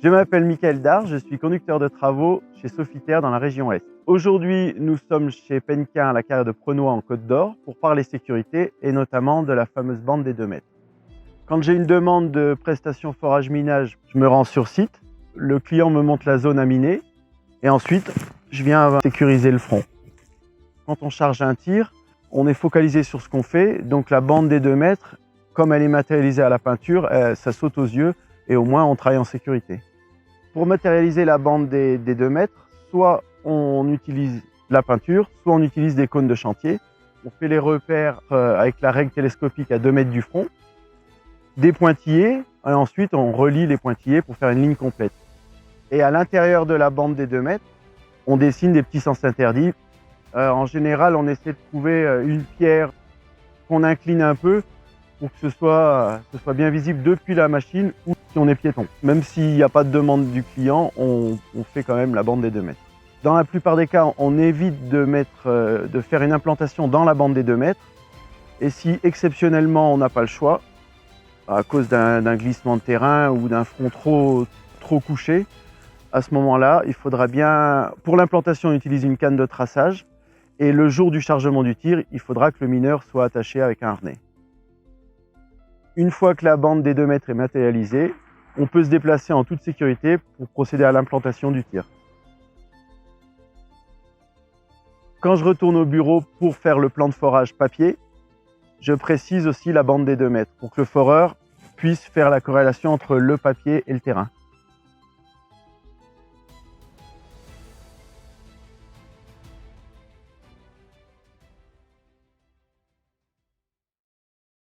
Je m'appelle Michael Dard, je suis conducteur de travaux chez Sofitel dans la région Est. Aujourd'hui, nous sommes chez Penquin à la carrière de Prenois en Côte d'Or pour parler sécurité et notamment de la fameuse bande des 2 mètres. Quand j'ai une demande de prestation forage-minage, je me rends sur site, le client me montre la zone à miner et ensuite je viens sécuriser le front. Quand on charge un tir, on est focalisé sur ce qu'on fait, donc la bande des 2 mètres, comme elle est matérialisée à la peinture, ça saute aux yeux et au moins on travaille en sécurité. Pour matérialiser la bande des 2 mètres, soit on utilise la peinture, soit on utilise des cônes de chantier. On fait les repères avec la règle télescopique à 2 mètres du front, des pointillés, et ensuite on relie les pointillés pour faire une ligne complète. Et à l'intérieur de la bande des 2 mètres, on dessine des petits sens interdits. En général, on essaie de trouver une pierre qu'on incline un peu pour que ce soit bien visible depuis la machine ou si on est piéton. Même s'il n'y a pas de demande du client, on fait quand même la bande des 2 mètres. Dans la plupart des cas, on évite de faire une implantation dans la bande des 2 mètres. Et si exceptionnellement on n'a pas le choix, à cause d'un glissement de terrain ou d'un front trop couché, à ce moment-là, il faudra bien, pour l'implantation, utiliser une canne de traçage. Et le jour du chargement du tir, il faudra que le mineur soit attaché avec un harnais. Une fois que la bande des 2 mètres est matérialisée, on peut se déplacer en toute sécurité pour procéder à l'implantation du tir. Quand je retourne au bureau pour faire le plan de forage papier, je précise aussi la bande des 2 mètres pour que le foreur puisse faire la corrélation entre le papier et le terrain.